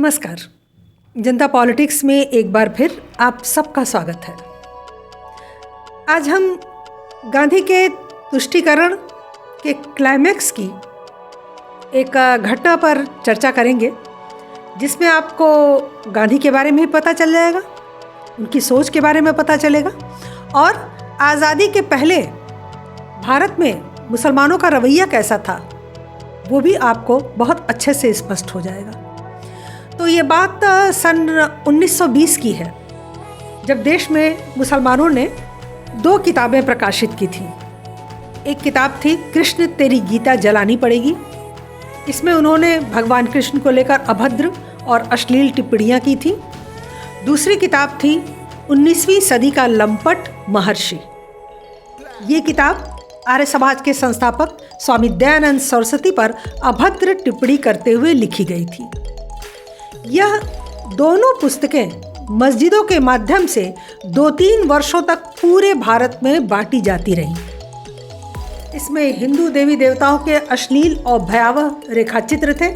नमस्कार। जनता पॉलिटिक्स में एक बार फिर आप सबका स्वागत है। आज हम गांधी के तुष्टीकरण के क्लाइमैक्स की एक घटना पर चर्चा करेंगे, जिसमें आपको गांधी के बारे में भी पता चल जाएगा, उनकी सोच के बारे में पता चलेगा और आज़ादी के पहले भारत में मुसलमानों का रवैया कैसा था वो भी आपको बहुत अच्छे से स्पष्ट हो जाएगा। तो ये बात सन 1920 की है, जब देश में मुसलमानों ने 2 किताबें प्रकाशित की थी। एक किताब थी कृष्ण तेरी गीता जलानी पड़ेगी। इसमें उन्होंने भगवान कृष्ण को लेकर अभद्र और अश्लील टिप्पणियाँ की थी। दूसरी किताब थी 19वीं सदी का लंपट महर्षि। ये किताब आर्य समाज के संस्थापक स्वामी दयानंद सरस्वती पर अभद्र टिप्पणी करते हुए लिखी गई थी। यह दोनों पुस्तकें मस्जिदों के माध्यम से 2-3 वर्षों तक पूरे भारत में बांटी जाती रहीं। इसमें हिंदू देवी देवताओं के अश्लील और भयावह रेखाचित्र थे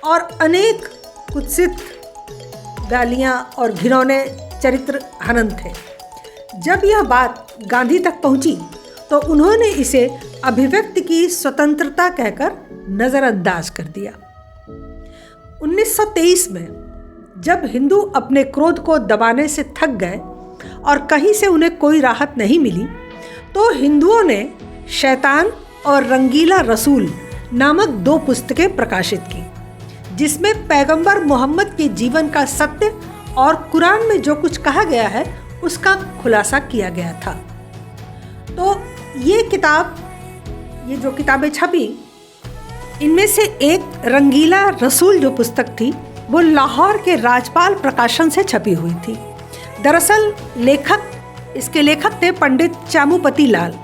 और अनेक कुत्सित गालियां और घिनौने चरित्र हनन थे। जब यह बात गांधी तक पहुंची तो उन्होंने इसे अभिव्यक्ति की स्वतंत्रता कहकर नज़रअंदाज कर दिया। 1923 में जब हिंदू अपने क्रोध को दबाने से थक गए और कहीं से उन्हें कोई राहत नहीं मिली, तो हिंदुओं ने शैतान और रंगीला रसूल नामक 2 पुस्तकें प्रकाशित की, जिसमें पैगंबर मोहम्मद के जीवन का सत्य और कुरान में जो कुछ कहा गया है उसका खुलासा किया गया था। तो ये जो किताबें छपी, इनमें से एक रंगीला रसूल जो पुस्तक थी वो लाहौर के राजपाल प्रकाशन से छपी हुई थी। दरअसल इसके लेखक थे पंडित चामुपति लाल,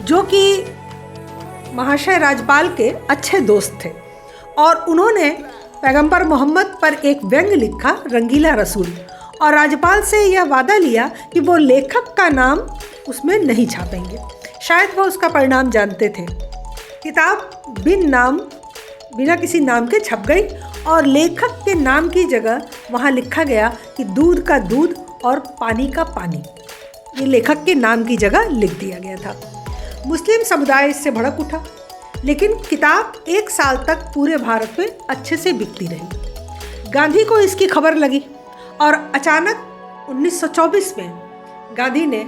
जो कि महाशय राजपाल के अच्छे दोस्त थे और उन्होंने पैगंबर मोहम्मद पर एक व्यंग्य लिखा रंगीला रसूल, और राज्यपाल से यह वादा लिया कि वो लेखक का नाम उसमें नहीं छापेंगे। शायद वो उसका परिणाम जानते थे। किताब बिना किसी नाम के छप गई और लेखक के नाम की जगह वहाँ लिखा गया कि दूध का दूध और पानी का पानी। ये लेखक के नाम की जगह लिख दिया गया था। मुस्लिम समुदाय इससे भड़क उठा, लेकिन किताब 1 साल तक पूरे भारत में अच्छे से बिकती रही। गांधी को इसकी खबर लगी और अचानक 1924 में गांधी ने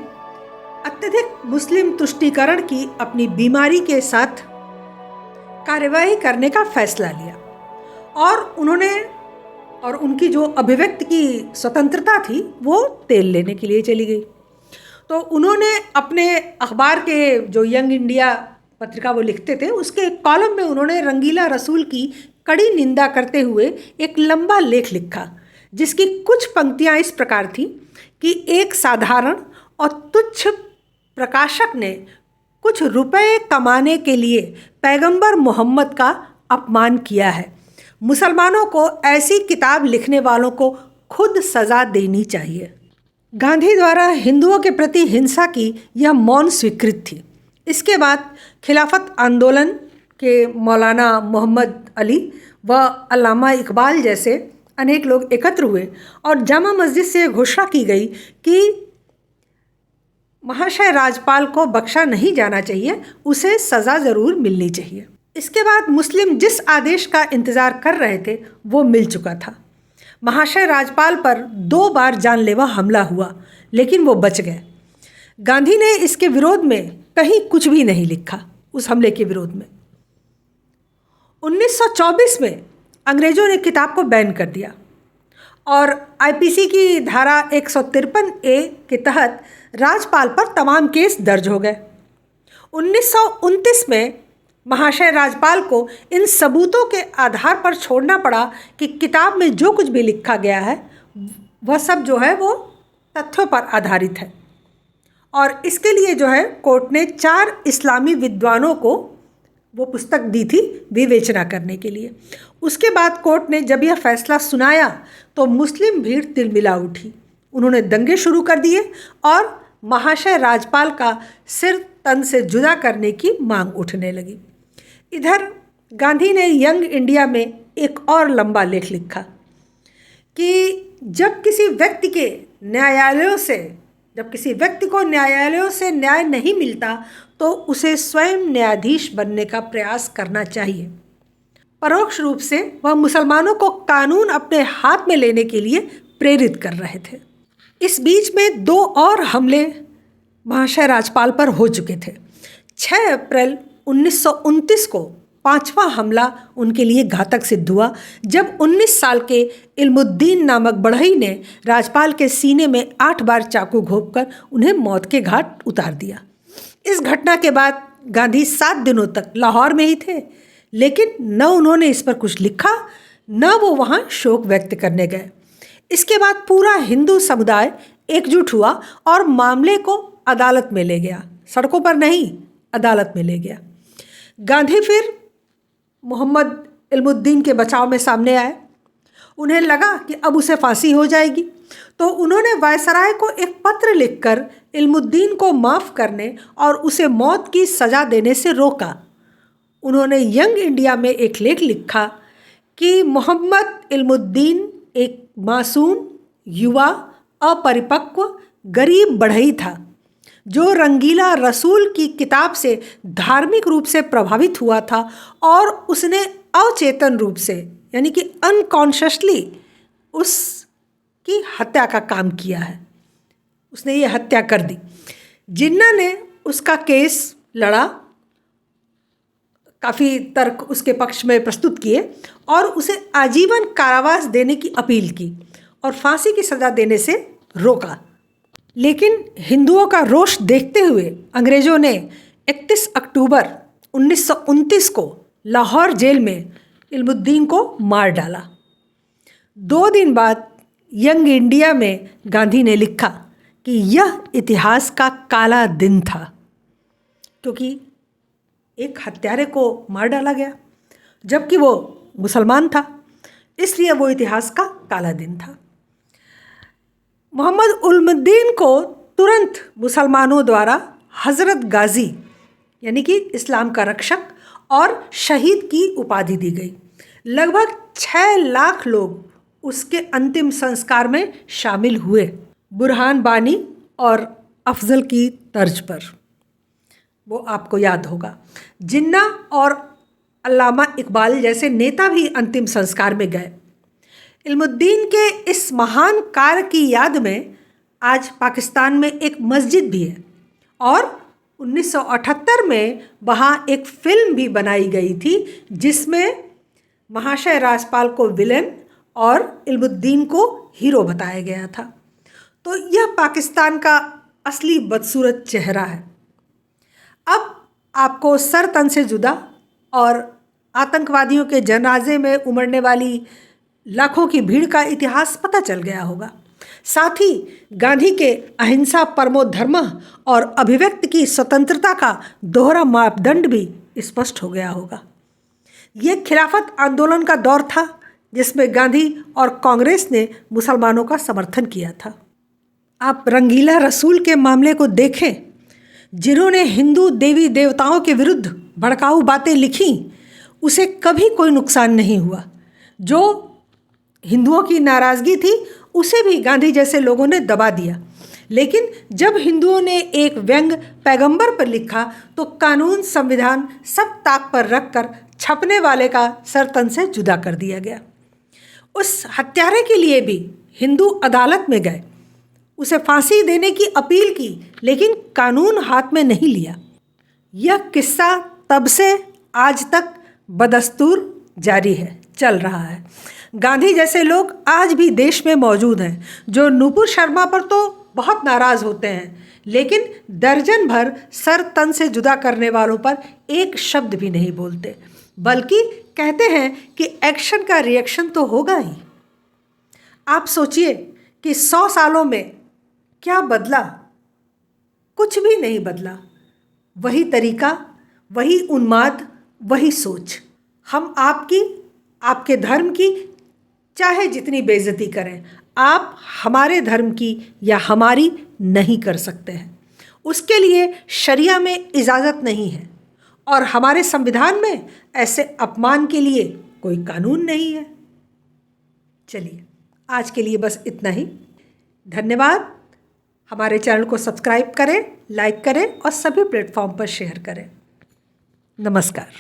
अत्यधिक मुस्लिम तुष्टीकरण की अपनी बीमारी के साथ कार्यवाही करने का फैसला लिया और उनकी जो अभिव्यक्ति की स्वतंत्रता थी वो तेल लेने के लिए चली गई। तो उन्होंने अपने अखबार के जो यंग इंडिया पत्रिका वो लिखते थे, उसके कॉलम में उन्होंने रंगीला रसूल की कड़ी निंदा करते हुए एक लंबा लेख लिखा, जिसकी कुछ पंक्तियां इस प्रकार थी कि एक साधारण और तुच्छ प्रकाशक ने कुछ रुपए कमाने के लिए पैगंबर मोहम्मद का अपमान किया है। मुसलमानों को ऐसी किताब लिखने वालों को खुद सज़ा देनी चाहिए। गांधी द्वारा हिंदुओं के प्रति हिंसा की यह मौन स्वीकृत थी। इसके बाद खिलाफत आंदोलन के मौलाना मोहम्मद अली व अल्लामा इकबाल जैसे अनेक लोग एकत्र हुए और जामा मस्जिद से घोषणा की गई कि महाशय राजपाल को बख्शा नहीं जाना चाहिए, उसे सज़ा ज़रूर मिलनी चाहिए। इसके बाद मुस्लिम जिस आदेश का इंतज़ार कर रहे थे वो मिल चुका था। महाशय राजपाल पर 2 बार जानलेवा हमला हुआ, लेकिन वो बच गए। गांधी ने इसके विरोध में कहीं कुछ भी नहीं लिखा। उस हमले के विरोध में 1924 में अंग्रेज़ों ने किताब को बैन कर दिया और आईपीसी की धारा 153A के तहत राजपाल पर तमाम केस दर्ज हो गए। 1929 में महाशय राजपाल को इन सबूतों के आधार पर छोड़ना पड़ा कि किताब में जो कुछ भी लिखा गया है वह सब जो है वो तथ्यों पर आधारित है, और इसके लिए जो है कोर्ट ने 4 इस्लामी विद्वानों को वो पुस्तक दी थी विवेचना करने के लिए। उसके बाद कोर्ट ने जब यह फैसला सुनाया तो मुस्लिम भीड़ तिलमिला उठी। उन्होंने दंगे शुरू कर दिए और महाशय राजपाल का सिर तन से जुदा करने की मांग उठने लगी। इधर गांधी ने यंग इंडिया में एक और लंबा लेख लिखा कि जब किसी व्यक्ति को न्यायालयों से न्याय नहीं मिलता तो उसे स्वयं न्यायाधीश बनने का प्रयास करना चाहिए। परोक्ष रूप से वह मुसलमानों को कानून अपने हाथ में लेने के लिए प्रेरित कर रहे थे। इस बीच में 2 और हमले महाशय राजपाल पर हो चुके थे। 6 अप्रैल 1929 को 5वां हमला उनके लिए घातक सिद्ध हुआ, जब 19 साल के इल्मुद्दीन नामक बढ़ई ने राजपाल के सीने में 8 बार चाकू घोंपकर उन्हें मौत के घाट उतार दिया। इस घटना के बाद गांधी 7 दिनों तक लाहौर में ही थे, लेकिन न उन्होंने इस पर कुछ लिखा, न वो वहाँ शोक व्यक्त करने गए। इसके बाद पूरा हिंदू समुदाय एकजुट हुआ और मामले को अदालत में ले गया, सड़कों पर नहीं, अदालत में ले गया। गांधी फिर मोहम्मद इल्मुद्दीन के बचाव में सामने आए। उन्हें लगा कि अब उसे फांसी हो जाएगी, तो उन्होंने वायसराय को एक पत्र लिखकर इल्मुद्दीन को माफ़ करने और उसे मौत की सज़ा देने से रोका। उन्होंने यंग इंडिया में एक लेख लिखा कि मोहम्मद इल्मुद्दीन एक मासूम, युवा, अपरिपक्व, गरीब बढ़ई था जो रंगीला रसूल की किताब से धार्मिक रूप से प्रभावित हुआ था और उसने अवचेतन रूप से, यानी कि अनकॉन्शियसली, उसकी हत्या का काम किया है। उसने ये हत्या कर दी। जिन्ना ने उसका केस लड़ा, काफ़ी तर्क उसके पक्ष में प्रस्तुत किए और उसे आजीवन कारावास देने की अपील की और फांसी की सज़ा देने से रोका। लेकिन हिंदुओं का रोष देखते हुए अंग्रेज़ों ने 31 अक्टूबर 1929 को लाहौर जेल में इल्मुद्दीन को मार डाला। 2 दिन बाद यंग इंडिया में गांधी ने लिखा कि यह इतिहास का काला दिन था, क्योंकि एक हत्यारे को मार डाला गया जबकि वो मुसलमान था, इसलिए वो इतिहास का काला दिन था। मोहम्मद इल्मुद्दीन को तुरंत मुसलमानों द्वारा हज़रत गाजी, यानी कि इस्लाम का रक्षक, और शहीद की उपाधि दी गई। लगभग 6 लाख लोग उसके अंतिम संस्कार में शामिल हुए, बुरहान बानी और अफजल की तर्ज पर। वो आपको याद होगा। जिन्ना और अल्लामा इकबाल जैसे नेता भी अंतिम संस्कार में गए। इल्मुद्दीन के इस महान कार्य की याद में आज पाकिस्तान में एक मस्जिद भी है और 1978 में वहाँ एक फ़िल्म भी बनाई गई थी जिसमें महाशय राजपाल को विलेन और इल्मुद्दीन को हीरो बताया गया था। तो यह पाकिस्तान का असली बदसूरत चेहरा है। अब आपको सर तन से जुदा और आतंकवादियों के जनाजे में उमड़ने वाली लाखों की भीड़ का इतिहास पता चल गया होगा। साथ ही गांधी के अहिंसा परमो धर्मः और अभिव्यक्ति की स्वतंत्रता का दोहरा मापदंड भी स्पष्ट हो गया होगा। ये खिलाफत आंदोलन का दौर था जिसमें गांधी और कांग्रेस ने मुसलमानों का समर्थन किया था। आप रंगीला रसूल के मामले को देखें। जिन्होंने हिंदू देवी देवताओं के विरुद्ध भड़काऊ बातें लिखी, उसे कभी कोई नुकसान नहीं हुआ। जो हिंदुओं की नाराज़गी थी उसे भी गांधी जैसे लोगों ने दबा दिया। लेकिन जब हिंदुओं ने एक व्यंग पैगंबर पर लिखा तो कानून, संविधान सब ताक पर रखकर छपने वाले का सर तन से जुदा कर दिया गया। उस हत्यारे के लिए भी हिंदू अदालत में गए, उसे फांसी देने की अपील की, लेकिन कानून हाथ में नहीं लिया। यह किस्सा तब से आज तक बदस्तूर जारी है, चल रहा है। गांधी जैसे लोग आज भी देश में मौजूद हैं जो नूपुर शर्मा पर तो बहुत नाराज़ होते हैं, लेकिन दर्जन भर सर तन से जुदा करने वालों पर एक शब्द भी नहीं बोलते, बल्कि कहते हैं कि एक्शन का रिएक्शन तो होगा ही। आप सोचिए कि 100 सालों में क्या बदला? कुछ भी नहीं बदला। वही तरीका, वही उन्माद, वही सोच। हम आपकी, आपके धर्म की चाहे जितनी बेइज्जती करें, आप हमारे धर्म की या हमारी नहीं कर सकते हैं। उसके लिए शरिया में इजाज़त नहीं है और हमारे संविधान में ऐसे अपमान के लिए कोई कानून नहीं है। चलिए आज के लिए बस इतना ही। धन्यवाद। हमारे चैनल को सब्सक्राइब करें, लाइक करें और सभी प्लेटफॉर्म पर शेयर करें। नमस्कार।